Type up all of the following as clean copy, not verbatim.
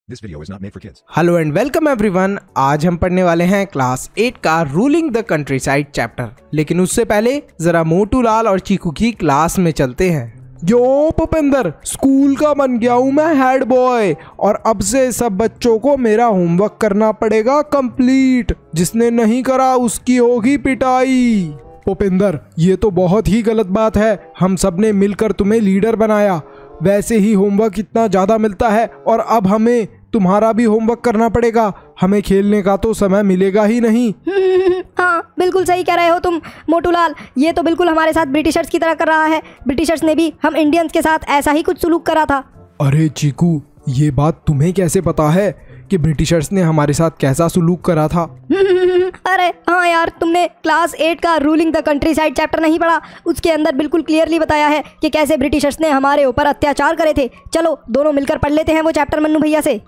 This video is not made for kids. Hello and welcome everyone. आज हम पढ़ने वाले हैं क्लास 8 का ruling the country side chapter. लेकिन उससे पहले जरा मोटू लाल और चीकू की क्लास में चलते हैं। यो भूपेंद्र, स्कूल का बन गया हूँ मैं हेड बॉय और अब से सब बच्चों को मेरा होमवर्क करना पड़ेगा कंप्लीट। जिसने नहीं करा उसकी होगी पिटाई। भूपेंद्र, ये तो बहुत ही गलत बात है। हम सब ने मिलकर तुम्हें लीडर बनाया, वैसे ही होमवर्क इतना ज़्यादा मिलता है और अब हमें तुम्हारा भी होमवर्क करना पड़ेगा। हमें खेलने का तो समय मिलेगा ही नहीं। हाँ, बिल्कुल सही कह रहे हो तुम मोटूलाल। ये तो बिल्कुल हमारे साथ ब्रिटिशर्स की तरह कर रहा है। ब्रिटिशर्स ने भी हम इंडियंस के साथ ऐसा ही कुछ सुलूक करा था। अरे चीकू, ये बात तुम्हें कैसे पता है कि ब्रिटिशर्स ने हमारे साथ कैसा सुलूक करा था? अरे हाँ यार, तुमने क्लास 8 का ruling the country side chapter नहीं पढ़ा? उसके अंदर बिल्कुल क्लियरली बताया है कि कैसे ब्रिटिशर्स ने हमारे ऊपर अत्याचार करे थे। चलो दोनों मिलकर पढ़ लेते हैं वो चैप्टर मन्नू भैया से।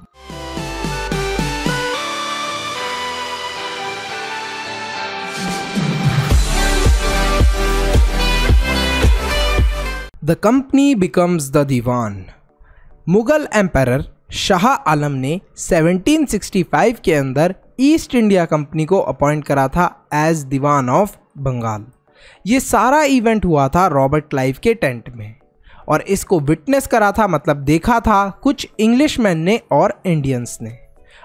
The company becomes the Diwan. Mughal empire Shah Alam ने 1765 के अंदर ईस्ट इंडिया कंपनी को अपॉइंट करा था एज दीवान ऑफ बंगाल। ये सारा इवेंट हुआ था रॉबर्ट क्लाइव के टेंट में और इसको विटनेस करा था, मतलब देखा था, कुछ इंग्लिशमैन ने और इंडियंस ने।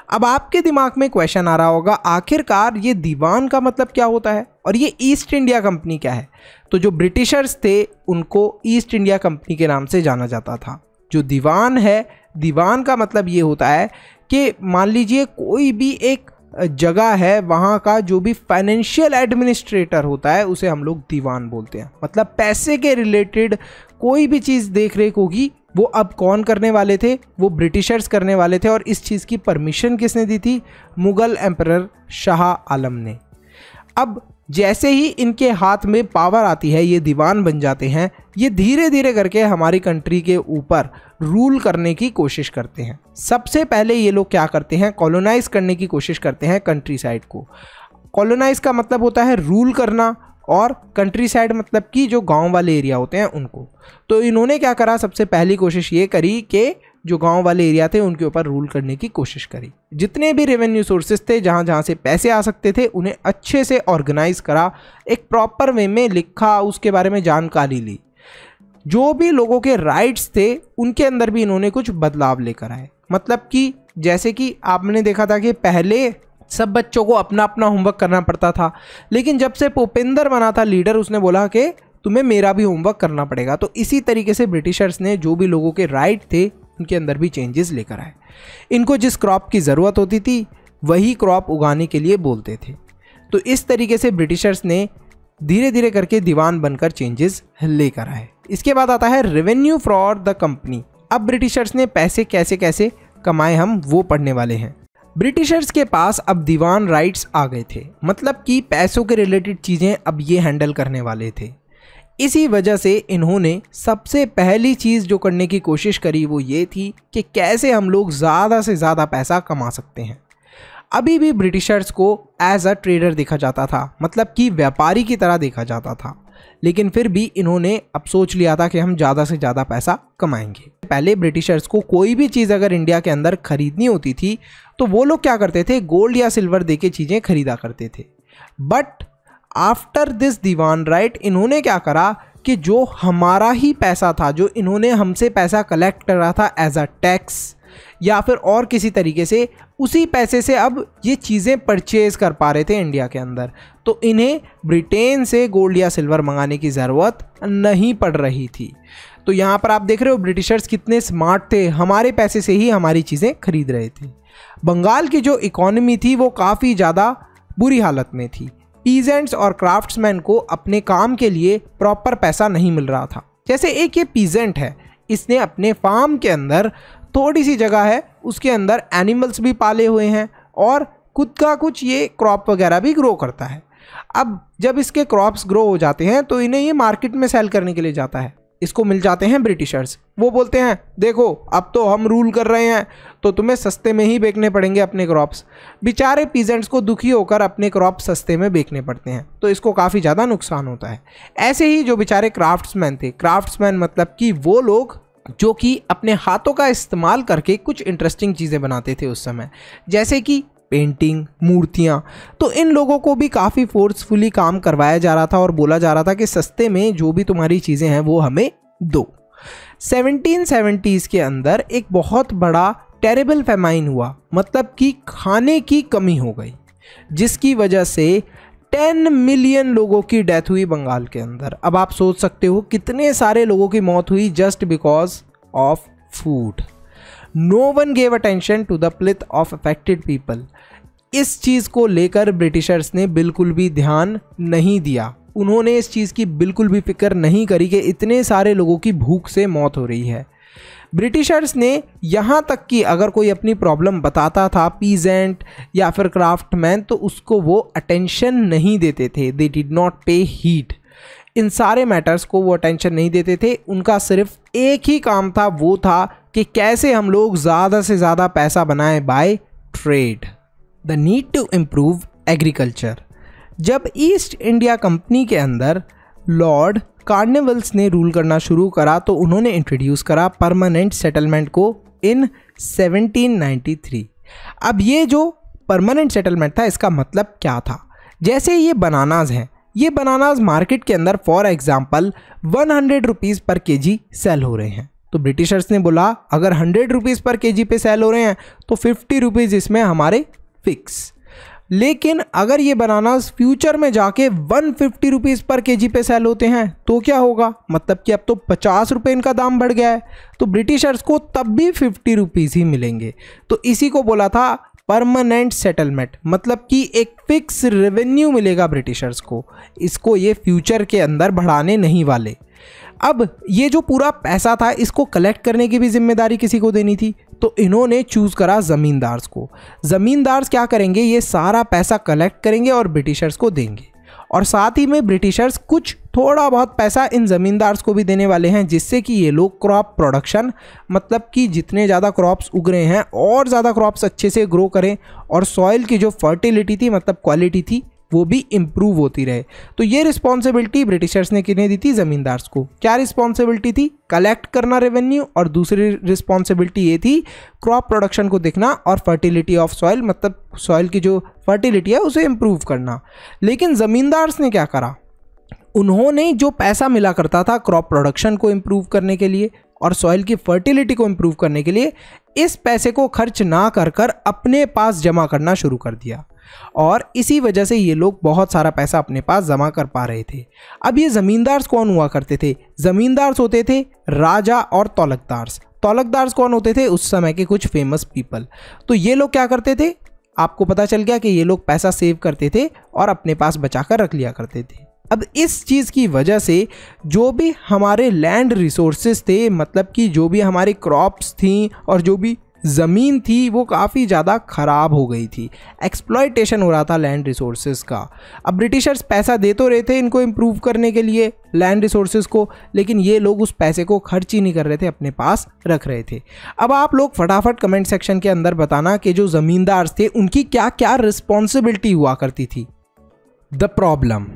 अब आपके दिमाग में क्वेश्चन आ रहा होगा, आखिरकार ये दीवान का मतलब क्या होता है और ये ईस्ट इंडिया कंपनी क्या है? तो जो ब्रिटिशर्स थे उनको ईस्ट इंडिया कंपनी के नाम से जाना जाता था। जो दीवान है, दीवान का मतलब ये होता है कि मान लीजिए कोई भी एक जगह है, वहाँ का जो भी फाइनेंशियल एडमिनिस्ट्रेटर होता है उसे हम लोग दीवान बोलते हैं। मतलब पैसे के रिलेटेड कोई भी चीज़ देख रेख होगी, वो अब कौन करने वाले थे? वो ब्रिटिशर्स करने वाले थे। और इस चीज़ की परमिशन किसने दी थी? मुगल एम्परर शाह आलम ने। अब जैसे ही इनके हाथ में पावर आती है, ये दीवान बन जाते हैं। ये धीरे धीरे करके हमारी कंट्री के ऊपर रूल करने की कोशिश करते हैं। सबसे पहले ये लोग क्या करते हैं? कॉलोनाइज करने की कोशिश करते हैं कंट्री साइड को। कॉलोनाइज का मतलब होता है रूल करना और कंट्री साइड मतलब कि जो गांव वाले एरिया होते हैं उनको। तो इन्होंने क्या करा? सबसे पहली कोशिश ये करी कि जो गांव वाले एरिया थे उनके ऊपर रूल करने की कोशिश करी। जितने भी रेवेन्यू सोर्सेज थे, जहां जहां से पैसे आ सकते थे, उन्हें अच्छे से ऑर्गेनाइज करा, एक प्रॉपर वे में लिखा, उसके बारे में जानकारी ली। जो भी लोगों के राइट्स थे उनके अंदर भी इन्होंने कुछ बदलाव लेकर आए। मतलब कि जैसे कि आपने देखा था कि पहले सब बच्चों को अपना अपना होमवर्क करना पड़ता था, लेकिन जब से भूपेंद्र बना था लीडर, उसने बोला कि तुम्हें मेरा भी होमवर्क करना पड़ेगा। तो इसी तरीके से ब्रिटिशर्स ने जो भी लोगों के राइट थे उनके अंदर भी चेंजेस लेकर आए। इनको जिस क्रॉप की ज़रूरत होती थी वही क्रॉप उगाने के लिए बोलते थे। तो इस तरीके से ब्रिटिशर्स ने धीरे धीरे करके दीवान बनकर चेंजेस लेकर आए। इसके बाद आता है रेवेन्यू फॉर द कंपनी। अब ब्रिटिशर्स ने पैसे कैसे कैसे कमाए हम वो पढ़ने वाले हैं। ब्रिटिशर्स के पास अब दीवान राइट्स आ गए थे, मतलब कि पैसों के रिलेटेड चीज़ें अब ये हैंडल करने वाले थे। इसी वजह से इन्होंने सबसे पहली चीज़ जो करने की कोशिश करी वो ये थी कि कैसे हम लोग ज़्यादा से ज़्यादा पैसा कमा सकते हैं। अभी भी ब्रिटिशर्स को एज अ ट्रेडर देखा जाता था, मतलब कि व्यापारी की तरह देखा जाता था। लेकिन फिर भी इन्होंने अब सोच लिया था कि हम ज़्यादा से ज़्यादा पैसा कमाएंगे। पहले ब्रिटिशर्स को कोई भी चीज़ अगर इंडिया के अंदर खरीदनी होती थी तो वो लोग क्या करते थे? गोल्ड या सिल्वर दे के चीज़ें खरीदा करते थे। But after this Diwan right इन्होंने क्या करा कि जो हमारा ही पैसा था, जो इन्होंने हमसे पैसा कलेक्ट करा था एज अ टैक्स या फिर और किसी तरीके से, उसी पैसे से अब ये चीज़ें परचेज कर पा रहे थे इंडिया के अंदर। तो इन्हें ब्रिटेन से गोल्ड या सिल्वर मंगाने की ज़रूरत नहीं पड़ रही थी। तो यहाँ पर आप देख रहे हो ब्रिटिशर्स कितने स्मार्ट थे, हमारे पैसे से ही हमारी चीज़ें खरीद रहे थे। बंगाल की जो इकॉनमी थी वो काफ़ी ज़्यादा बुरी हालत में थी। पीजेंट्स और क्राफ्ट्समैन को अपने काम के लिए प्रॉपर पैसा नहीं मिल रहा था। जैसे एक ये पीजेंट है, इसने अपने फार्म के अंदर थोड़ी सी जगह है, उसके अंदर एनिमल्स भी पाले हुए हैं और खुद का कुछ ये क्रॉप वगैरह भी ग्रो करता है। अब जब इसके क्रॉप्स ग्रो हो जाते हैं तो इन्हें ये मार्केट में सेल करने के लिए जाता है। इसको मिल जाते हैं ब्रिटिशर्स। वो बोलते हैं देखो अब तो हम रूल कर रहे हैं तो तुम्हें सस्ते में ही बेचने पड़ेंगे अपने क्रॉप्स। बेचारे पीजेंट्स को दुखी होकर अपने क्रॉप सस्ते में बेचने पड़ते हैं, तो इसको काफ़ी ज़्यादा नुकसान होता है। ऐसे ही जो बेचारे क्राफ्ट्समैन थे, क्राफ्ट्समैन मतलब कि वो लोग जो कि अपने हाथों का इस्तेमाल करके कुछ इंटरेस्टिंग चीज़ें बनाते थे उस समय, जैसे कि पेंटिंग, मूर्तियाँ। तो इन लोगों को भी काफ़ी फोर्सफुली काम करवाया जा रहा था और बोला जा रहा था कि सस्ते में जो भी तुम्हारी चीज़ें हैं वो हमें दो। 1770s के अंदर एक बहुत बड़ा टेरेबल फेमाइन हुआ, मतलब कि खाने की कमी हो गई, जिसकी वजह से 10 मिलियन लोगों की डेथ हुई बंगाल के अंदर। अब आप सोच सकते हो कितने सारे लोगों की मौत हुई just because of food. No one gave attention to the plight of affected people. इस चीज़ को लेकर ब्रिटिशर्स ने बिल्कुल भी ध्यान नहीं दिया। उन्होंने इस चीज़ की बिल्कुल भी फिक्र नहीं करी कि इतने सारे लोगों की भूख से मौत हो रही है। ब्रिटिशर्स ने यहाँ तक कि अगर कोई अपनी प्रॉब्लम बताता था, पीजेंट या फिर क्राफ्टमैन, तो उसको वो अटेंशन नहीं देते थे। दे डिड नॉट पे हीट। इन सारे मैटर्स को वो अटेंशन नहीं देते थे। उनका सिर्फ एक ही काम था, वो था कि कैसे हम लोग ज़्यादा से ज़्यादा पैसा बनाएं by trade. The need to improve agriculture. जब ईस्ट इंडिया कंपनी के अंदर लॉर्ड कार्निवल्स ने रूल करना शुरू करा तो उन्होंने इंट्रोड्यूस करा परमानेंट सेटलमेंट को इन 1793। अब ये जो परमानेंट सेटलमेंट था, इसका मतलब क्या था? जैसे ये बनानाज हैं, ये बनानाज मार्केट के अंदर फॉर एग्जांपल 100 रुपीज़ पर केजी सेल हो रहे हैं। तो ब्रिटिशर्स ने बोला अगर 100 रुपीज़ पर केजी पे सेल हो रहे हैं तो 50 रुपीज़ इसमें हमारे फिक्स। लेकिन अगर ये बनानास फ्यूचर में जाके 150 रुपीज़ पर केजी पे सेल होते हैं तो क्या होगा? मतलब कि अब तो 50 रुपये इनका दाम बढ़ गया है, तो ब्रिटिशर्स को तब भी 50 रुपीज़ ही मिलेंगे। तो इसी को बोला था परमानेंट सेटलमेंट, मतलब कि एक फिक्स रेवेन्यू मिलेगा ब्रिटिशर्स को। इसको ये फ्यूचर के अंदर बढ़ाने नहीं वाले। अब ये जो पूरा पैसा था, इसको कलेक्ट करने की भी जिम्मेदारी किसी को देनी थी, तो इन्होंने चूज़ करा ज़मींदार्स को। ज़मींदार्स क्या करेंगे? ये सारा पैसा कलेक्ट करेंगे और ब्रिटिशर्स को देंगे, और साथ ही में ब्रिटिशर्स कुछ थोड़ा बहुत पैसा इन ज़मींदार्स को भी देने वाले हैं, जिससे कि ये लोग क्रॉप प्रोडक्शन, मतलब कि जितने ज़्यादा क्रॉप्स उग रहे हैं और ज़्यादा क्रॉप्स अच्छे से ग्रो करें, और सॉइल की जो फर्टिलिटी थी, मतलब क्वालिटी थी, वो भी इम्प्रूव होती रहे। तो ये रिस्पॉन्सिबिलिटी ब्रिटिशर्स ने किन्हें दी थी? ज़मींदार्स को। क्या रिस्पॉन्सिबिलिटी थी? कलेक्ट करना रेवेन्यू, और दूसरी रिस्पॉन्सिबिलिटी ये थी क्रॉप प्रोडक्शन को देखना और फर्टिलिटी ऑफ सॉइल, मतलब सॉइल की जो फर्टिलिटी है उसे इम्प्रूव करना। लेकिन ज़मींदार्स ने क्या करा? उन्होंने जो पैसा मिला करता था क्रॉप प्रोडक्शन को इम्प्रूव करने के लिए और सॉइल की फर्टिलिटी को इम्प्रूव करने के लिए, इस पैसे को खर्च ना कर कर अपने पास जमा करना शुरू कर दिया, और इसी वजह से ये लोग बहुत सारा पैसा अपने पास जमा कर पा रहे थे। अब ये ज़मींदार्स कौन हुआ करते थे? ज़मींदार्स होते थे राजा और तौलकदार्स। तौलकदार्स कौन होते थे? उस समय के कुछ फेमस पीपल। तो ये लोग क्या करते थे? आपको पता चल गया कि ये लोग पैसा सेव करते थे और अपने पास बचा कर रख लिया करते थे। अब इस चीज़ की वजह से जो भी हमारे लैंड रिसोर्सेज थे, मतलब कि जो भी हमारी क्रॉप्स थी और जो भी ज़मीन थी, वो काफ़ी ज़्यादा ख़राब हो गई थी। एक्सप्लॉयटेशन हो रहा था लैंड रिसोर्सेज का। अब ब्रिटिशर्स पैसा दे तो रहे थे इनको इम्प्रूव करने के लिए, लैंड रिसोर्सेज को, लेकिन ये लोग उस पैसे को खर्च ही नहीं कर रहे थे, अपने पास रख रहे थे। अब आप लोग फटाफट कमेंट सेक्शन के अंदर बताना कि जो ज़मींदार थे उनकी क्या क्या रिस्पॉन्सिबिलिटी हुआ करती थी। द प्रॉब्लम,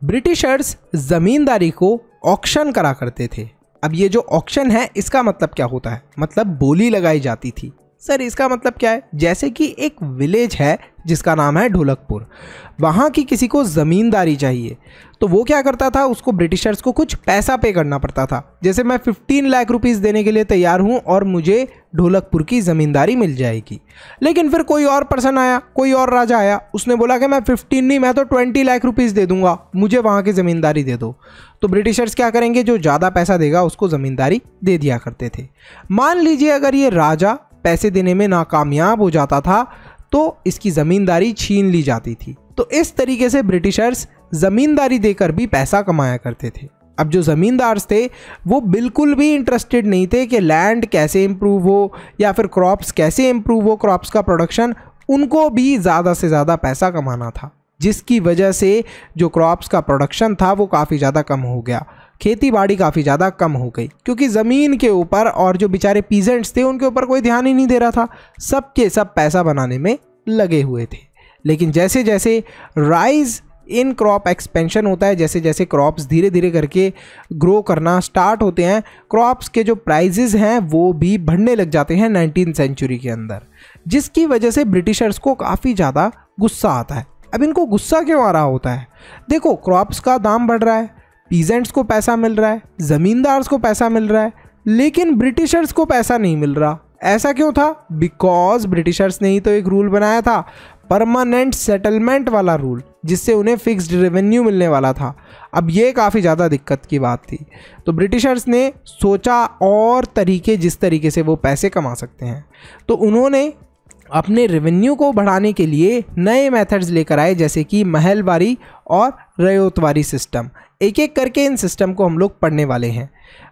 ब्रिटिशर्स ज़मींदारी को ऑक्शन करा करते थे। अब ये जो ऑक्शन है, इसका मतलब क्या होता है? मतलब बोली लगाई जाती थी। सर इसका मतलब क्या है? जैसे कि एक विलेज है जिसका नाम है ढोलकपुर, वहाँ की किसी को ज़मींदारी चाहिए, तो वो क्या करता था? उसको ब्रिटिशर्स को कुछ पैसा पे करना पड़ता था। जैसे मैं 15 लाख रुपीज़ देने के लिए तैयार हूँ और मुझे ढोलकपुर की ज़मींदारी मिल जाएगी। लेकिन फिर कोई और पर्सन आया, कोई और राजा आया, उसने बोला कि मैं 15 नहीं, मैं तो 20 लाख रुपीज़ दे दूंगा, मुझे वहाँ की ज़मींदारी दे दो। तो ब्रिटिशर्स क्या करेंगे? जो ज़्यादा पैसा देगा उसको ज़मींदारी दे दिया करते थे। मान लीजिए अगर ये राजा पैसे देने में नाकामयाब हो जाता था तो इसकी ज़मींदारी छीन ली जाती थी। तो इस तरीके से ब्रिटिशर्स ज़मींदारी देकर भी पैसा कमाया करते थे। अब जो ज़मींदार थे वो बिल्कुल भी इंटरेस्टेड नहीं थे कि लैंड कैसे इम्प्रूव हो या फिर क्रॉप्स कैसे इम्प्रूव हो, क्रॉप्स का प्रोडक्शन। उनको भी ज़्यादा से ज़्यादा पैसा कमाना था, जिसकी वजह से जो क्रॉप्स का प्रोडक्शन था वो काफ़ी ज़्यादा कम हो गया। खेती बाड़ी काफ़ी ज़्यादा कम हो गई, क्योंकि ज़मीन के ऊपर और जो बेचारे पीजेंट्स थे उनके ऊपर कोई ध्यान ही नहीं दे रहा था। सब के सब पैसा बनाने में लगे हुए थे। लेकिन जैसे जैसे राइज इन क्रॉप एक्सपेंशन होता है, जैसे जैसे क्रॉप्स धीरे धीरे करके ग्रो करना स्टार्ट होते हैं, क्रॉप्स के जो प्राइजेस हैं वो भी बढ़ने लग जाते हैं 19वीं सेंचुरी के अंदर, जिसकी वजह से ब्रिटिशर्स को काफ़ी ज़्यादा गुस्सा आता है। अब इनको गुस्सा क्यों आ रहा होता है? देखो, क्रॉप्स का दाम बढ़ रहा है, पीजेंट्स को पैसा मिल रहा है, ज़मींदार्स को पैसा मिल रहा है, लेकिन ब्रिटिशर्स को पैसा नहीं मिल रहा। ऐसा क्यों था? बिकॉज ब्रिटिशर्स ने ही तो एक रूल बनाया था, परमानेंट सेटलमेंट वाला रूल, जिससे उन्हें फिक्स्ड रेवेन्यू मिलने वाला था। अब ये काफ़ी ज़्यादा दिक्कत की बात थी, तो ब्रिटिशर्स ने सोचा और तरीके जिस तरीके से वो पैसे कमा सकते हैं, तो उन्होंने अपने रेवेन्यू को बढ़ाने के लिए नए मेथड्स लेकर आए, जैसे कि महलवारी और रयोतवारी सिस्टम। एक एक करके इन सिस्टम को हम लोग पढ़ने वाले हैं।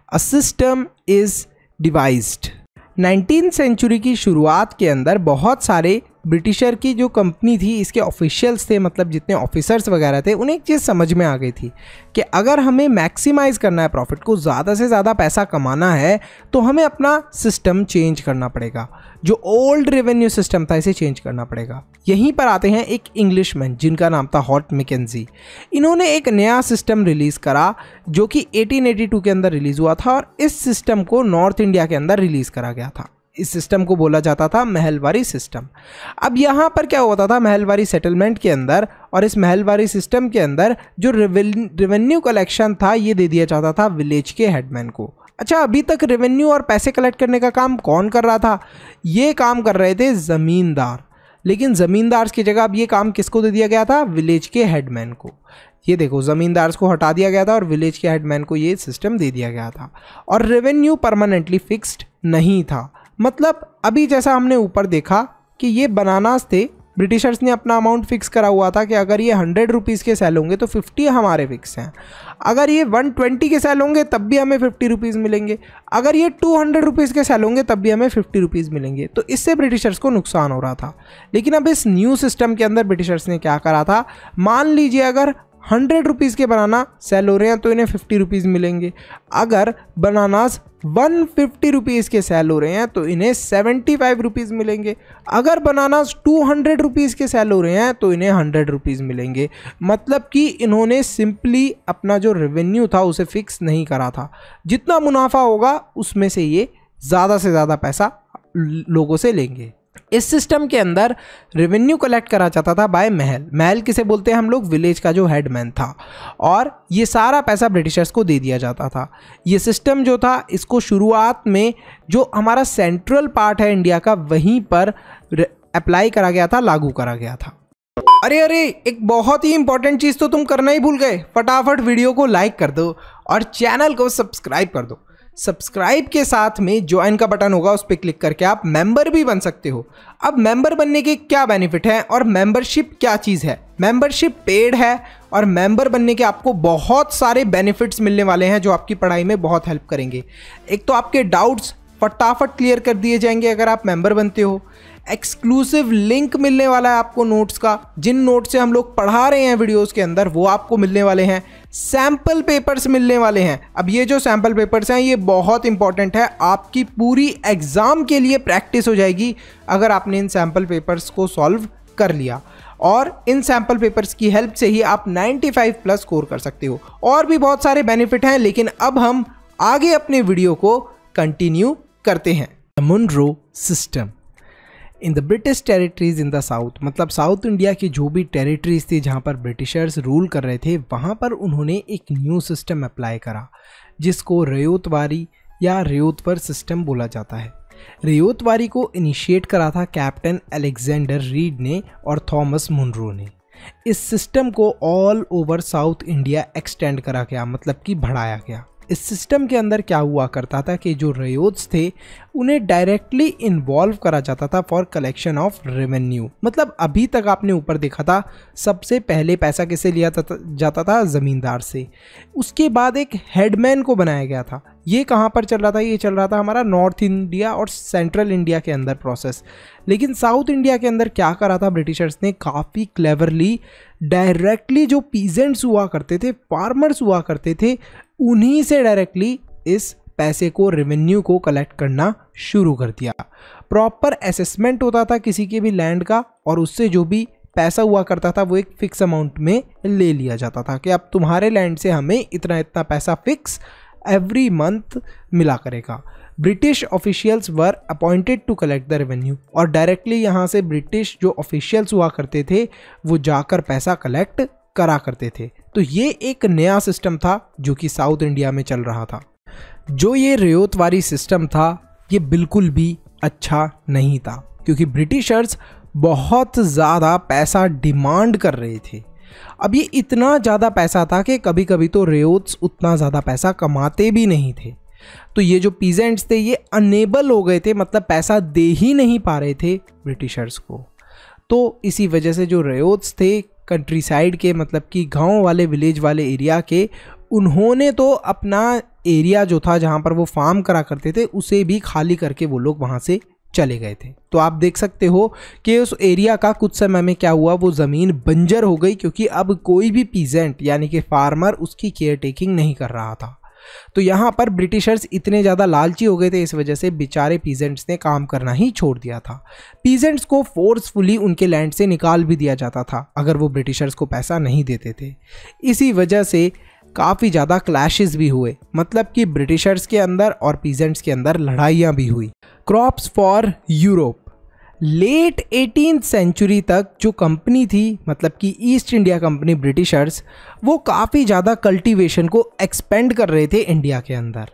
A system is devised. 19वीं सेंचुरी की शुरुआत के अंदर बहुत सारे ब्रिटिशर की जो कंपनी थी, इसके ऑफिशियल्स थे, मतलब जितने ऑफिसर्स वगैरह थे, उन्हें एक चीज़ समझ में आ गई थी कि अगर हमें मैक्सिमाइज़ करना है प्रॉफिट को, ज़्यादा से ज़्यादा पैसा कमाना है, तो हमें अपना सिस्टम चेंज करना पड़ेगा। जो ओल्ड रेवेन्यू सिस्टम था, इसे चेंज करना पड़ेगा। यहीं पर आते हैं एक इंग्लिशमैन जिनका नाम था हॉट मैकेंजी। इन्होंने एक नया सिस्टम रिलीज़ करा जो कि 1882 के अंदर रिलीज़ हुआ था, और इस सिस्टम को नॉर्थ इंडिया के अंदर रिलीज़ करा गया था। इस सिस्टम को बोला जाता था महलवारी सिस्टम। अब यहाँ पर क्या होता था महलवारी सेटलमेंट के अंदर, और इस महलवारी सिस्टम के अंदर जो रेवेन्यू कलेक्शन था, ये दे दिया जाता था विलेज के हेडमैन को। अच्छा, अभी तक रेवेन्यू और पैसे कलेक्ट करने का काम कौन कर रहा था? ये काम कर रहे थे ज़मींदार, लेकिन ज़मींदार की जगह अब ये काम किसको दे दिया गया था? विलेज के हेडमैन को। ये देखो, ज़मींदार्स को हटा दिया गया था और विलेज के हेडमैन को ये सिस्टम दे दिया गया था, और रेवेन्यू परमानेंटली फिक्स्ड नहीं था। मतलब अभी जैसा हमने ऊपर देखा कि ये बनानास थे, ब्रिटिशर्स ने अपना अमाउंट फिक्स करा हुआ था कि अगर ये 100 रुपीज़ के सेल होंगे तो 50 हमारे फिक्स हैं, अगर ये 120 के सेल होंगे तब भी हमें 50 रुपीज़ मिलेंगे, अगर ये 200 रुपीज़ के सेल होंगे तब भी हमें 50 रुपीज़ मिलेंगे। तो इससे ब्रिटिशर्स को नुकसान हो रहा था। लेकिन अब इस न्यू सिस्टम के अंदर ब्रिटिशर्स ने क्या करा था, मान लीजिए अगर 100 रुपीज़ के बनाना सेल हो रहे हैं तो इन्हें 50 रुपीज़ मिलेंगे, अगर बनानास 150 रुपीज़ के सेल हो रहे हैं तो इन्हें 75 रुपीज़ मिलेंगे, अगर बनानास 200 रुपीज़ के सेल हो रहे हैं तो इन्हें 100 रुपीज़ मिलेंगे। मतलब कि इन्होंने सिंपली अपना जो रेवेन्यू था उसे फिक्स नहीं करा था, जितना मुनाफा होगा उसमें से ये ज़्यादा से ज़्यादा पैसा लोगों से लेंगे। इस सिस्टम के अंदर रेवेन्यू कलेक्ट करा जाता था बाय महल किसे बोलते हैं हम लोग? विलेज का जो हेडमैन था, और ये सारा पैसा ब्रिटिशर्स को दे दिया जाता था। ये सिस्टम जो था, इसको शुरुआत में जो हमारा सेंट्रल पार्ट है इंडिया का, वहीं पर अप्लाई करा गया था, लागू करा गया था। अरे एक बहुत ही इंपॉर्टेंट चीज़ तो तुम करना ही भूल गए, फटाफट वीडियो को लाइक कर दो और चैनल को सब्सक्राइब कर दो। सब्सक्राइब के साथ में ज्वाइन का बटन होगा, उस पर क्लिक करके आप मेंबर भी बन सकते हो। अब मेंबर बनने के क्या बेनिफिट हैं और मेंबरशिप क्या चीज़ है? मेंबरशिप पेड है और मेंबर बनने के आपको बहुत सारे बेनिफिट्स मिलने वाले हैं जो आपकी पढ़ाई में बहुत हेल्प करेंगे। एक तो आपके डाउट्स फटाफट क्लियर कर दिए जाएंगे अगर आप मेंबर बनते हो। एक्सक्लूसिव लिंक मिलने वाला है आपको नोट्स का, जिन नोट्स से हम लोग पढ़ा रहे हैं वीडियोस के अंदर वो आपको मिलने वाले हैं। सैम्पल पेपर्स मिलने वाले हैं। अब ये जो सैम्पल पेपर्स हैं ये बहुत इंपॉर्टेंट है, आपकी पूरी एग्ज़ाम के लिए प्रैक्टिस हो जाएगी अगर आपने इन सैम्पल पेपर्स को सॉल्व कर लिया, और इन सैम्पल पेपर्स की हेल्प से ही आप 95+ स्कोर कर सकते हो। और भी बहुत सारे बेनिफिट हैं, लेकिन अब हम आगे अपने वीडियो को कंटिन्यू करते हैं। Munro system in the British territories in the south, मतलब साउथ इंडिया की जो भी टेरिटरीज थी जहाँ पर ब्रिटिशर्स रूल कर रहे थे, वहाँ पर उन्होंने एक न्यू सिस्टम अप्लाई करा जिसको रयोतवारी या रयोतवर सिस्टम बोला जाता है। रयोतवारी को इनिशिएट करा था कैप्टन अलेक्जेंडर रीड ने और थॉमस मुनरो ने। इस सिस्टम को all over south India extend करा गया, मतलब कि बढ़ाया गया। इस सिस्टम के अंदर क्या हुआ करता था कि जो रयोट्स थे उन्हें डायरेक्टली इन्वॉल्व करा जाता था फॉर कलेक्शन ऑफ रेवेन्यू। मतलब अभी तक आपने ऊपर देखा था सबसे पहले पैसा किससे लिया जाता था? ज़मींदार से। उसके बाद एक हेडमैन को बनाया गया था। ये कहाँ पर चल रहा था? ये चल रहा था हमारा नॉर्थ इंडिया और सेंट्रल इंडिया के अंदर प्रोसेस। लेकिन साउथ इंडिया के अंदर क्या करा था ब्रिटिशर्स ने? काफ़ी क्लेवरली डायरेक्टली जो पीजेंट्स हुआ करते थे, फार्मर्स हुआ करते थे, उन्हीं से डायरेक्टली इस पैसे को, रेवेन्यू को कलेक्ट करना शुरू कर दिया। प्रॉपर असेसमेंट होता था किसी के भी लैंड का, और उससे जो भी पैसा हुआ करता था वो एक फिक्स अमाउंट में ले लिया जाता था कि अब तुम्हारे लैंड से हमें इतना इतना पैसा फिक्स एवरी मंथ मिला करेगा। British officials were appointed to collect the revenue, और डायरेक्टली यहाँ से ब्रिटिश जो ऑफिशियल्स हुआ करते थे वो जाकर पैसा कलेक्ट करा करते थे। तो ये एक नया सिस्टम था जो कि साउथ इंडिया में चल रहा था। जो ये रियायतवारी सिस्टम था ये बिल्कुल भी अच्छा नहीं था, क्योंकि ब्रिटिशर्स बहुत ज़्यादा पैसा डिमांड कर रहे थे। अब ये इतना ज़्यादा पैसा था कि कभी कभी तो रियायत्स उतना ज़्यादा पैसा कमाते भी नहीं थे। तो ये जो पीजेंट्स थे ये अनेबल हो गए थे, मतलब पैसा दे ही नहीं पा रहे थे ब्रिटिशर्स को। तो इसी वजह से जो रियायत्स थे कंट्री साइड के, मतलब कि गांव वाले विलेज वाले एरिया के, उन्होंने तो अपना एरिया जो था जहां पर वो फार्म करा करते थे उसे भी खाली करके वो लोग वहां से चले गए थे। तो आप देख सकते हो कि उस एरिया का कुछ समय में क्या हुआ, वो ज़मीन बंजर हो गई, क्योंकि अब कोई भी पीजेंट यानी कि फार्मर उसकी केयर टेकिंग नहीं कर रहा था। तो यहाँ पर ब्रिटिशर्स इतने ज़्यादा लालची हो गए थे, इस वजह से बेचारे पीजेंट्स ने काम करना ही छोड़ दिया था। पीजेंट्स को फोर्सफुली उनके लैंड से निकाल भी दिया जाता था अगर वो ब्रिटिशर्स को पैसा नहीं देते थे। इसी वजह से काफ़ी ज़्यादा क्लैशेस भी हुए, मतलब कि ब्रिटिशर्स के अंदर और पीजेंट्स के अंदर लड़ाइयाँ भी हुई। Crops for Europe, late 18th century तक जो कंपनी थी, मतलब कि ईस्ट इंडिया कंपनी ब्रिटिशर्स, वो काफ़ी ज़्यादा कल्टीवेशन को एक्सपेंड कर रहे थे इंडिया के अंदर।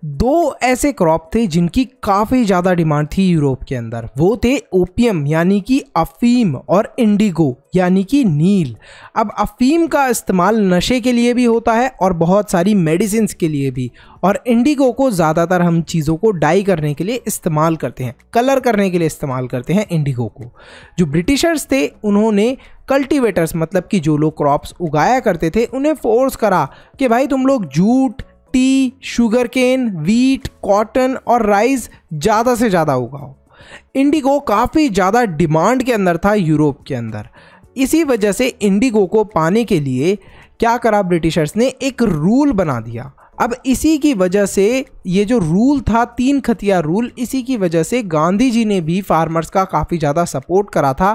दो ऐसे क्रॉप थे जिनकी काफ़ी ज़्यादा डिमांड थी यूरोप के अंदर, वो थे ओपियम यानी कि अफीम और इंडिगो यानी कि नील। अब अफीम का इस्तेमाल नशे के लिए भी होता है और बहुत सारी मेडिसिन्स के लिए भी, और इंडिगो को ज़्यादातर हम चीज़ों को डाई करने के लिए इस्तेमाल करते हैं, कलर करने के लिए इस्तेमाल करते हैं इंडिगो को। जो ब्रिटिशर्स थे उन्होंने कल्टीवेटर्स, मतलब कि जो लोग क्रॉप्स उगाया करते थे, उन्हें फोर्स करा कि भाई तुम लोग jute, tea, sugar cane, wheat, cotton और राइस ज़्यादा से ज़्यादा उगाओ। इंडिगो काफ़ी ज़्यादा डिमांड के अंदर था यूरोप के अंदर। इसी वजह से इंडिगो को पाने के लिए क्या करा ब्रिटिशर्स ने, एक रूल बना दिया। अब इसी की वजह से ये जो रूल था 3 खतिया रूल, इसी की वजह से गांधी जी ने भी फार्मर्स का काफ़ी ज़्यादा सपोर्ट करा था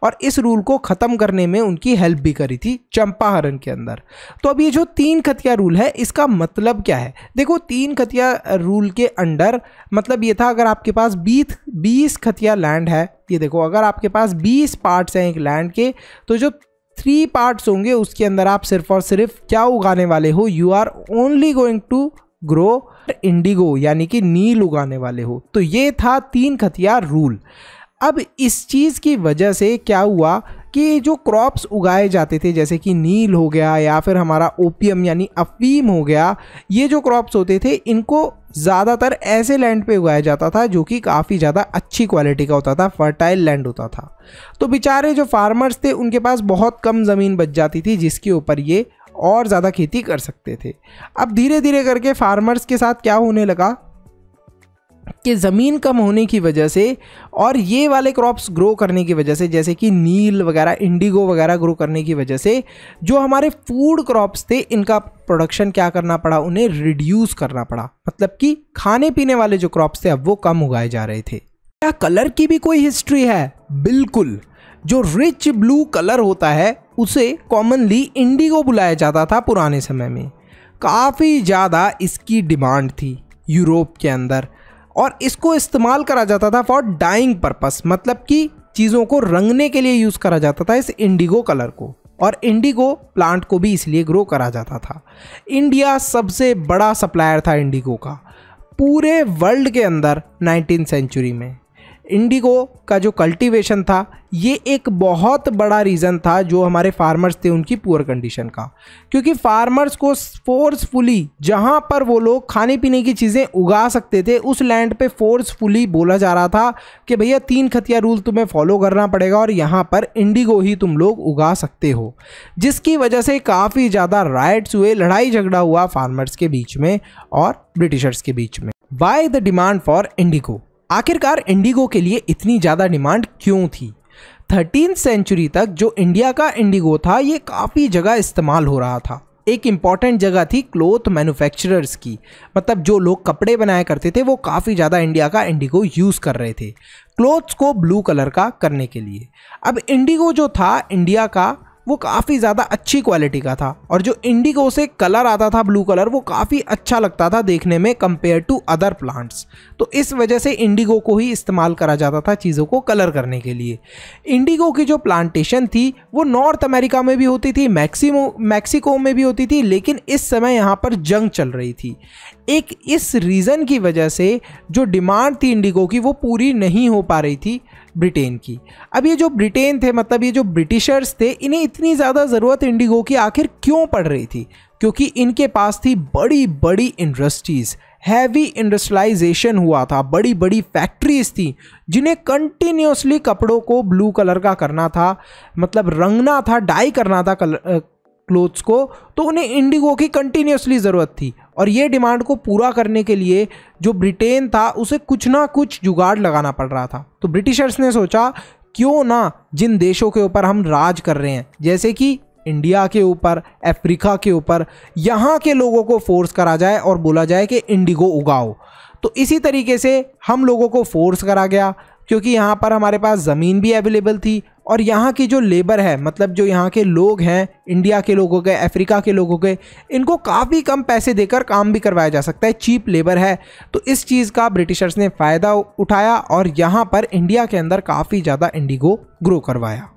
और इस रूल को ख़त्म करने में उनकी हेल्प भी करी थी चंपारण के अंदर। तो अब ये जो 3 खतिया रूल है इसका मतलब क्या है? देखो 3 खतिया रूल के अंडर मतलब ये था, अगर आपके पास 20 खतिया लैंड है, ये देखो अगर आपके पास 20 पार्ट्स हैं एक लैंड के, तो जो 3 पार्ट्स होंगे उसके अंदर आप सिर्फ और सिर्फ क्या उगाने वाले हो, you are only going to grow indigo यानी कि नील उगाने वाले हो। तो ये था 3 खतिया रूल। अब इस चीज़ की वजह से क्या हुआ कि जो क्रॉप्स उगाए जाते थे जैसे कि नील हो गया या फिर हमारा ओपियम यानी अफीम हो गया, ये जो क्रॉप्स होते थे इनको ज़्यादातर ऐसे लैंड पे उगाया जाता था जो कि काफ़ी ज़्यादा अच्छी क्वालिटी का होता था, फर्टाइल लैंड होता था। तो बेचारे जो फार्मर्स थे उनके पास बहुत कम ज़मीन बच जाती थी जिसके ऊपर ये और ज़्यादा खेती कर सकते थे। अब धीरे धीरे करके फार्मर्स के साथ क्या होने लगा कि ज़मीन कम होने की वजह से और ये वाले क्रॉप्स ग्रो करने की वजह से, जैसे कि नील वगैरह, इंडिगो वगैरह ग्रो करने की वजह से जो हमारे फूड क्रॉप्स थे इनका प्रोडक्शन क्या करना पड़ा, उन्हें रिड्यूस करना पड़ा। मतलब कि खाने पीने वाले जो क्रॉप्स थे अब वो कम उगाए जा रहे थे। क्या कलर की भी कोई हिस्ट्री है? बिल्कुल। जो रिच ब्लू कलर होता है उसे कॉमनली इंडिगो बुलाया जाता था पुराने समय में। काफ़ी ज़्यादा इसकी डिमांड थी यूरोप के अंदर और इसको इस्तेमाल करा जाता था फॉर डाइंग पर्पस, मतलब कि चीज़ों को रंगने के लिए यूज़ करा जाता था इस इंडिगो कलर को, और इंडिगो प्लांट को भी इसलिए ग्रो करा जाता था। इंडिया सबसे बड़ा सप्लायर था इंडिगो का पूरे वर्ल्ड के अंदर 19th सेंचुरी में। इंडिगो का जो कल्टीवेशन था ये एक बहुत बड़ा रीज़न था जो हमारे फार्मर्स थे उनकी पुअर कंडीशन का, क्योंकि फार्मर्स को फोर्सफुली जहाँ पर वो लोग खाने पीने की चीज़ें उगा सकते थे उस लैंड पे फोर्सफुली बोला जा रहा था कि भैया 3 खतिया रूल तुम्हें फॉलो करना पड़ेगा और यहाँ पर इंडिगो ही तुम लोग उगा सकते हो, जिसकी वजह से काफ़ी ज़्यादा राइट्स हुए, लड़ाई झगड़ा हुआ फार्मर्स के बीच में और ब्रिटिशर्स के बीच में। Why the demand for Indigo? आखिरकार इंडिगो के लिए इतनी ज़्यादा डिमांड क्यों थी? 13th सेंचुरी तक जो इंडिया का इंडिगो था ये काफ़ी जगह इस्तेमाल हो रहा था। एक इम्पॉर्टेंट जगह थी क्लोथ मैन्युफैक्चरर्स की, मतलब जो लोग कपड़े बनाया करते थे वो काफ़ी ज़्यादा इंडिया का इंडिगो यूज़ कर रहे थे। क्लोथ्स को ब्लू कलर का करने के लिए। अब इंडिगो जो था इंडिया का वो काफ़ी ज़्यादा अच्छी क्वालिटी का था और जो इंडिगो से कलर आता था ब्लू कलर वो काफ़ी अच्छा लगता था देखने में कंपेयर टू अदर प्लांट्स। तो इस वजह से इंडिगो को ही इस्तेमाल करा जाता था चीज़ों को कलर करने के लिए। इंडिगो की जो प्लांटेशन थी वो नॉर्थ अमेरिका में भी होती थी, मैक्सिको में भी होती थी, लेकिन इस समय यहाँ पर जंग चल रही थी। एक इस रीज़न की वजह से जो डिमांड थी इंडिगो की वो पूरी नहीं हो पा रही थी ब्रिटेन की। अब ये जो ब्रिटेन थे मतलब ये जो ब्रिटिशर्स थे इन्हें इतनी ज़्यादा ज़रूरत इंडिगो की आखिर क्यों पड़ रही थी? क्योंकि इनके पास थी बड़ी बड़ी इंडस्ट्रीज़, हैवी इंडस्ट्रियलाइजेशन हुआ था, बड़ी बड़ी फैक्ट्रीज थी जिन्हें कंटिन्यूसली कपड़ों को ब्लू कलर का करना था, मतलब रंगना था, डाई करना था क्लोथ्स को, तो उन्हें इंडिगो की कंटिन्यूसली ज़रूरत थी। और ये डिमांड को पूरा करने के लिए जो ब्रिटेन था उसे कुछ ना कुछ जुगाड़ लगाना पड़ रहा था। तो ब्रिटिशर्स ने सोचा क्यों ना जिन देशों के ऊपर हम राज कर रहे हैं जैसे कि इंडिया के ऊपर, अफ्रीका के ऊपर, यहाँ के लोगों को फोर्स करा जाए और बोला जाए कि इंडिगो उगाओ। तो इसी तरीके से हम लोगों को फोर्स करा गया क्योंकि यहाँ पर हमारे पास ज़मीन भी अवेलेबल थी और यहाँ की जो लेबर है मतलब जो यहाँ के लोग हैं, इंडिया के लोगों के, अफ्रीका के लोगों के, इनको काफ़ी कम पैसे देकर काम भी करवाया जा सकता है, चीप लेबर है। तो इस चीज़ का ब्रिटिशर्स ने फ़ायदा उठाया और यहाँ पर इंडिया के अंदर काफ़ी ज़्यादा इंडिगो ग्रो करवाया।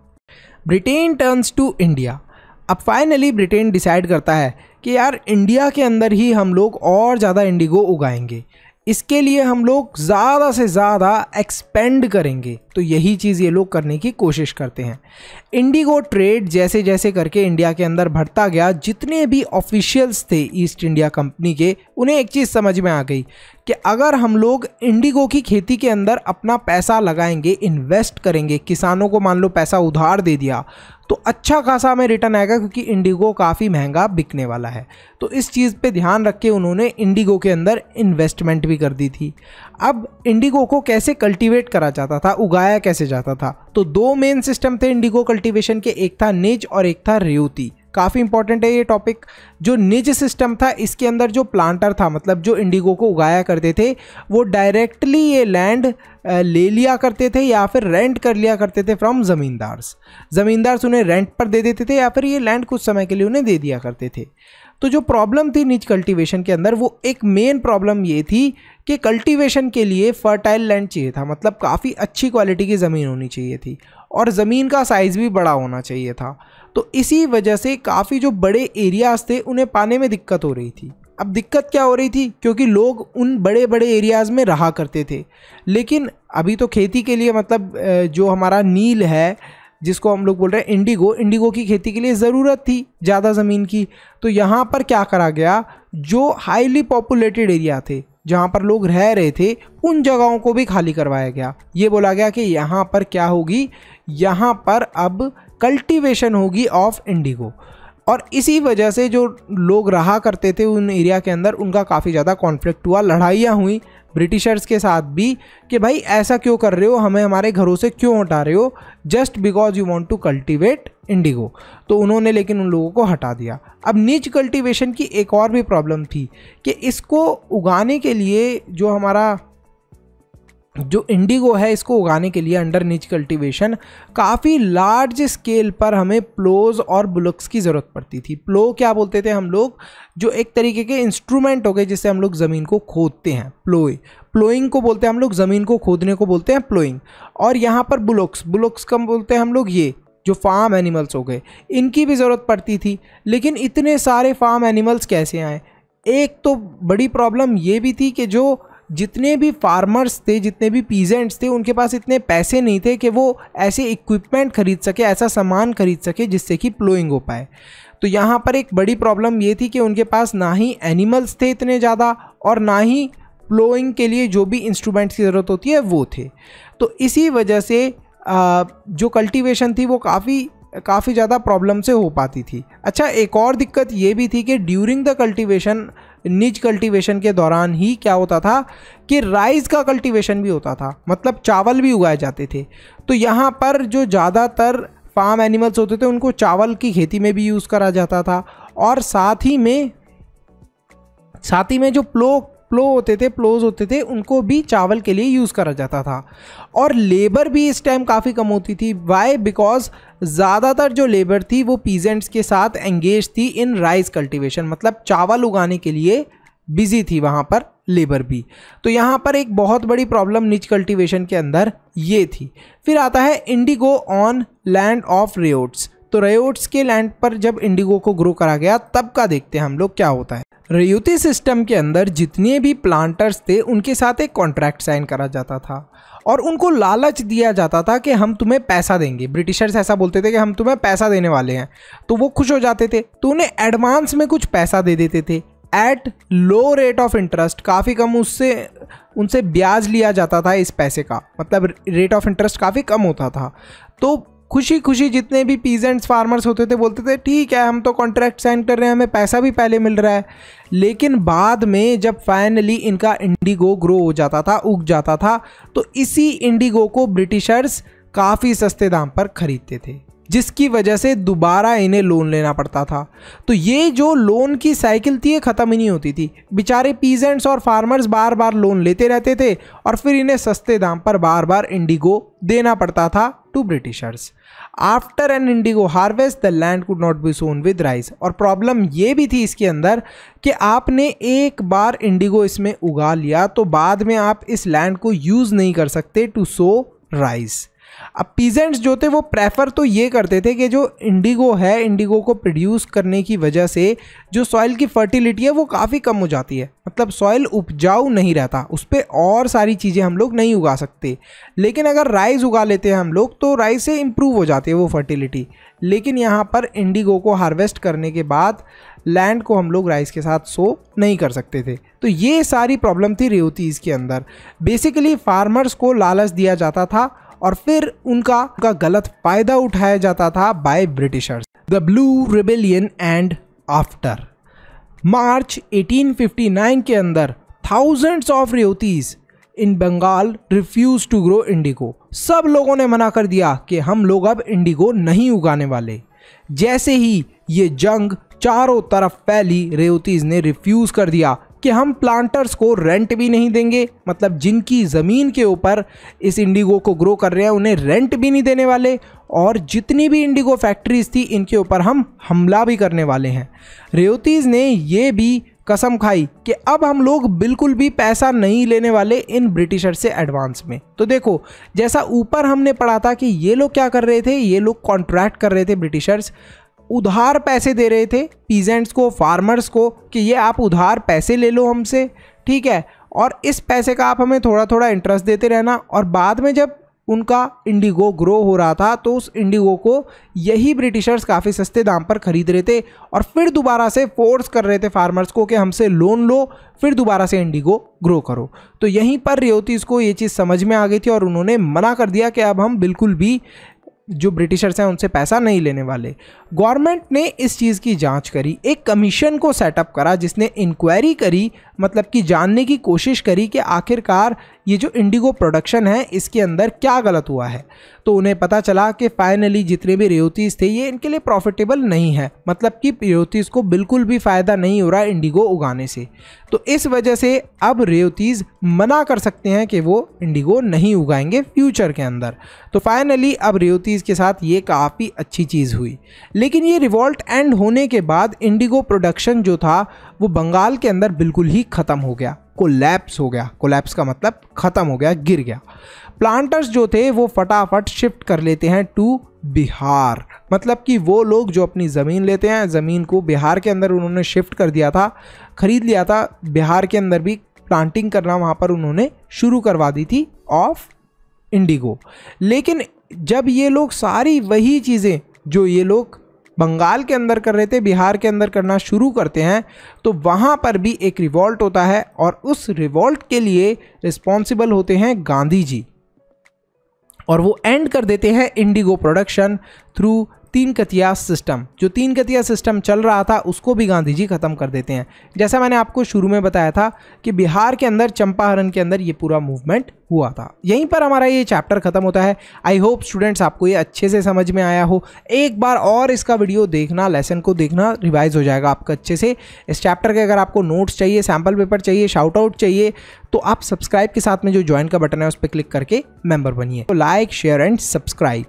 Britain turns to India. अब फाइनली ब्रिटेन डिसाइड करता है कि यार इंडिया के अंदर ही हम लोग और ज़्यादा इंडिगो उगाएंगे, इसके लिए हम लोग ज़्यादा से ज़्यादा एक्सपेंड करेंगे। तो यही चीज़ ये लोग करने की कोशिश करते हैं। इंडिगो ट्रेड जैसे जैसे करके इंडिया के अंदर बढ़ता गया, जितने भी ऑफिशियल्स थे ईस्ट इंडिया कंपनी के, उन्हें एक चीज़ समझ में आ गई कि अगर हम लोग इंडिगो की खेती के अंदर अपना पैसा लगाएंगे, इन्वेस्ट करेंगे, किसानों को मान लो पैसा उधार दे दिया तो अच्छा खासा हमें रिटर्न आएगा क्योंकि इंडिगो काफ़ी महंगा बिकने वाला है। तो इस चीज़ पे ध्यान रख के उन्होंने इंडिगो के अंदर इन्वेस्टमेंट भी कर दी थी। अब इंडिगो को कैसे कल्टीवेट करा जाता था, उगाया कैसे जाता था? तो दो मेन सिस्टम थे इंडिगो कल्टीवेशन के, एक था निज और एक था रेवती। काफ़ी इंपॉर्टेंट है ये टॉपिक। जो निज सिस्टम था इसके अंदर जो प्लांटर था मतलब जो इंडिगो को उगाया करते थे वो डायरेक्टली ये लैंड ले लिया करते थे या फिर रेंट कर लिया करते थे फ्रॉम ज़मींदार्स उन्हें रेंट पर दे देते थे या फिर ये लैंड कुछ समय के लिए उन्हें दे दिया करते थे। तो जो प्रॉब्लम थी निज कल्टीवेशन के अंदर वो एक मेन प्रॉब्लम ये थी कि कल्टीवेशन के लिए फर्टाइल लैंड चाहिए था, मतलब काफ़ी अच्छी क्वालिटी की ज़मीन होनी चाहिए थी और ज़मीन का साइज़ भी बड़ा होना चाहिए था। तो इसी वजह से काफ़ी जो बड़े एरियाज़ थे उन्हें पाने में दिक्कत हो रही थी। अब दिक्कत क्या हो रही थी? क्योंकि लोग उन बड़े बड़े एरियाज़ में रहा करते थे, लेकिन अभी तो खेती के लिए मतलब जो हमारा नील है जिसको हम लोग बोल रहे हैं इंडिगो की खेती के लिए ज़रूरत थी ज़्यादा ज़मीन की। तो यहाँ पर क्या करा गया, जो हाईली पॉपुलेटेड एरिया थे जहाँ पर लोग रह रहे थे उन जगहों को भी खाली करवाया गया। ये बोला गया कि यहाँ पर क्या होगी, यहाँ पर अब कल्टीवेशन होगी ऑफ इंडिगो। और इसी वजह से जो लोग रहा करते थे उन एरिया के अंदर उनका काफ़ी ज़्यादा कॉन्फ्लिक्ट हुआ, लड़ाइयाँ हुई ब्रिटिशर्स के साथ भी कि भाई ऐसा क्यों कर रहे हो, हमें हमारे घरों से क्यों हटा रहे हो, just because you want to cultivate indigo. तो उन्होंने लेकिन उन लोगों को हटा दिया। अब निज कल्टीवेशन की एक और भी प्रॉब्लम थी कि इसको उगाने के लिए जो हमारा जो इंडिगो है इसको उगाने के लिए अंडर निज कल्टीवेशन काफ़ी लार्ज स्केल पर हमें प्लोज और बुलक्स की ज़रूरत पड़ती थी। प्लो क्या बोलते थे हम लोग, जो एक तरीके के इंस्ट्रूमेंट हो गए जिससे हम लोग ज़मीन को खोदते हैं, प्लोइंग को बोलते हैं हम लोग, ज़मीन को खोदने को बोलते हैं प्लोइंग। और यहाँ पर बुलक्स कम बोलते हैं हम लोग, ये जो फार्म एनिमल्स हो गए इनकी भी ज़रूरत पड़ती थी। लेकिन इतने सारे फार्म एनिमल्स कैसे आए? एक तो बड़ी प्रॉब्लम ये भी थी कि जो जितने भी फार्मर्स थे, जितने भी पीजेंट्स थे, उनके पास इतने पैसे नहीं थे कि वो ऐसे इक्विपमेंट खरीद सके, ऐसा सामान खरीद सके जिससे कि प्लोइंग हो पाए। तो यहाँ पर एक बड़ी प्रॉब्लम ये थी कि उनके पास ना ही एनिमल्स थे इतने ज़्यादा और ना ही प्लोइंग के लिए जो भी इंस्ट्रूमेंट्स की ज़रूरत होती है वो थे। तो इसी वजह से जो कल्टीवेशन थी वो काफ़ी ज़्यादा प्रॉब्लम से हो पाती थी। अच्छा, एक और दिक्कत ये भी थी कि ड्यूरिंग द कल्टीवेशन, निज कल्टीवेशन के दौरान ही क्या होता था कि राइस का कल्टीवेशन भी होता था, मतलब चावल भी उगाए जाते थे। तो यहाँ पर जो ज़्यादातर फार्म एनिमल्स होते थे उनको चावल की खेती में भी यूज़ करा जाता था। और साथ ही में जो प्लोज होते थे उनको भी चावल के लिए यूज़ करा जाता था। और लेबर भी इस टाइम काफ़ी कम होती थी। वाई? बिकॉज ज़्यादातर जो लेबर थी वो पीजेंट्स के साथ एंगेज थी इन राइस कल्टीवेशन, मतलब चावल उगाने के लिए बिजी थी वहाँ पर लेबर भी। तो यहाँ पर एक बहुत बड़ी प्रॉब्लम निच कल्टीवेशन के अंदर ये थी। फिर आता है इंडिगो ऑन लैंड ऑफ रेयोट्स। तो रेयोट्स के लैंड पर जब इंडिगो को ग्रो करा गया तब का देखते हैं हम लोग क्या होता है। रेयूती सिस्टम के अंदर जितने भी प्लांटर्स थे उनके साथ एक कॉन्ट्रैक्ट साइन करा जाता था और उनको लालच दिया जाता था कि हम तुम्हें पैसा देंगे। ब्रिटिशर्स ऐसा बोलते थे कि हम तुम्हें पैसा देने वाले हैं, तो वो खुश हो जाते थे, तो उन्हें एडवांस में कुछ पैसा दे देते थे at low rate of interest. काफ़ी कम उनसे ब्याज लिया जाता था इस पैसे का, मतलब रेट ऑफ इंटरेस्ट काफ़ी कम होता था। तो खुशी खुशी जितने भी पीजेंट्स फार्मर्स होते थे बोलते थे ठीक है, हम तो कॉन्ट्रैक्ट साइन कर रहे हैं, हमें पैसा भी पहले मिल रहा है। लेकिन बाद में जब फाइनली इनका इंडिगो ग्रो हो जाता था, उग जाता था, तो इसी इंडिगो को ब्रिटिशर्स काफ़ी सस्ते दाम पर खरीदते थे, जिसकी वजह से दोबारा इन्हें लोन लेना पड़ता था। तो ये जो लोन की साइकिल थी ये ख़त्म ही नहीं होती थी। बेचारे पीजेंट्स और फार्मर्स बार बार लोन लेते रहते थे और फिर इन्हें सस्ते दाम पर बार बार इंडिगो देना पड़ता था to Britishers. After an indigo harvest the land could not be sown with rice. और प्रॉब्लम ये भी थी इसके अंदर कि आपने एक बार इंडिगो इसमें उगा लिया तो बाद में आप इस लैंड को यूज़ नहीं कर सकते टू सो राइस। अब पीजेंट्स जो थे वो प्रेफर तो ये करते थे कि जो इंडिगो है, इंडिगो को प्रोड्यूस करने की वजह से जो सॉइल की फर्टिलिटी है वो काफ़ी कम हो जाती है, मतलब सॉइल उपजाऊ नहीं रहता, उस पर और सारी चीज़ें हम लोग नहीं उगा सकते। लेकिन अगर राइस उगा लेते हैं हम लोग तो राइस से इम्प्रूव हो जाती है वो फर्टिलिटी। लेकिन यहाँ पर इंडिगो को हार्वेस्ट करने के बाद लैंड को हम लोग राइस के साथ सो नहीं कर सकते थे। तो ये सारी प्रॉब्लम थी रेवतीज़ के अंदर। बेसिकली फार्मर्स को लालच दिया जाता था और फिर उनका गलत फायदा उठाया जाता था by Britishers. The blue rebellion and after March 1859 के अंदर thousands of ryots in Bengal refuse to grow indigo. सब लोगों ने मना कर दिया कि हम लोग अब इंडिगो नहीं उगाने वाले। जैसे ही ये जंग चारों तरफ फैली, रेवतीज ने रिफ्यूज कर दिया कि हम प्लांटर्स को रेंट भी नहीं देंगे, मतलब जिनकी ज़मीन के ऊपर इस इंडिगो को ग्रो कर रहे हैं उन्हें रेंट भी नहीं देने वाले, और जितनी भी इंडिगो फैक्ट्रीज थी इनके ऊपर हम हमला भी करने वाले हैं। रेवतीज ने ये भी कसम खाई कि अब हम लोग बिल्कुल भी पैसा नहीं लेने वाले इन ब्रिटिशर्स से एडवांस में। तो देखो, जैसा ऊपर हमने पढ़ा था कि ये लोग क्या कर रहे थे, ये लोग कॉन्ट्रैक्ट कर रहे थे, ब्रिटिशर्स उधार पैसे दे रहे थे पीजेंट्स को, फार्मर्स को, कि ये आप उधार पैसे ले लो हमसे, ठीक है, और इस पैसे का आप हमें थोड़ा थोड़ा इंटरेस्ट देते रहना। और बाद में जब उनका इंडिगो ग्रो हो रहा था तो उस इंडिगो को यही ब्रिटिशर्स काफ़ी सस्ते दाम पर खरीद रहे थे और फिर दोबारा से फोर्स कर रहे थे फार्मर्स को कि हमसे लोन लो, फिर दोबारा से इंडिगो ग्रो करो। तो यहीं पर रेवतीज को ये चीज़ समझ में आ गई थी और उन्होंने मना कर दिया कि अब हम बिल्कुल भी जो ब्रिटिशर्स हैं उनसे पैसा नहीं लेने वाले। गवर्नमेंट ने इस चीज़ की जांच करी, एक कमीशन को सेटअप करा जिसने इंक्वायरी करी, मतलब कि जानने की कोशिश करी कि आखिरकार ये जो इंडिगो प्रोडक्शन है इसके अंदर क्या गलत हुआ है। तो उन्हें पता चला कि फाइनली जितने भी रेवतीज थे ये इनके लिए प्रॉफिटेबल नहीं है, मतलब कि रेवतीज को बिल्कुल भी फ़ायदा नहीं हो रहा इंडिगो उगाने से। तो इस वजह से अब रेवतीज मना कर सकते हैं कि वो इंडिगो नहीं उगाएंगे फ्यूचर के अंदर। तो फाइनली अब रेवतीज के साथ ये काफ़ी अच्छी चीज़ हुई। लेकिन ये रिवॉल्ट एंड होने के बाद इंडिगो प्रोडक्शन जो था वो बंगाल के अंदर बिल्कुल ही ख़त्म हो गया, कोलैप्स हो गया। कोलैप्स का मतलब ख़त्म हो गया, गिर गया। प्लांटर्स जो थे वो फटाफट शिफ्ट कर लेते हैं टू बिहार, मतलब कि वो लोग जो अपनी ज़मीन लेते हैं, ज़मीन को बिहार के अंदर उन्होंने शिफ्ट कर दिया था, ख़रीद लिया था। बिहार के अंदर भी प्लांटिंग करना वहाँ पर उन्होंने शुरू करवा दी थी ऑफ इंडिगो। लेकिन जब ये लोग सारी वही चीज़ें जो ये लोग बंगाल के अंदर कर रहे थे बिहार के अंदर करना शुरू करते हैं तो वहाँ पर भी एक रिवॉल्ट होता है और उस रिवॉल्ट के लिए रिस्पॉन्सिबल होते हैं गांधी जी, और वो एंड कर देते हैं इंडिगो प्रोडक्शन थ्रू तीन कतिया सिस्टम, जो तीन कतिया सिस्टम चल रहा था उसको भी गांधी जी खत्म कर देते हैं। जैसा मैंने आपको शुरू में बताया था कि बिहार के अंदर चंपारण के अंदर ये पूरा मूवमेंट हुआ था। यहीं पर हमारा ये चैप्टर खत्म होता है। आई होप स्टूडेंट्स आपको ये अच्छे से समझ में आया हो। एक बार और इसका वीडियो देखना, लेसन को देखना, रिवाइज हो जाएगा आपका अच्छे से। इस चैप्टर के अगर आपको नोट्स चाहिए, सैम्पल पेपर चाहिए, शाउट आउट चाहिए, तो आप सब्सक्राइब के साथ में जो ज्वाइन का बटन है उस पर क्लिक करके मेंबर बनिए। तो लाइक, शेयर एंड सब्सक्राइब।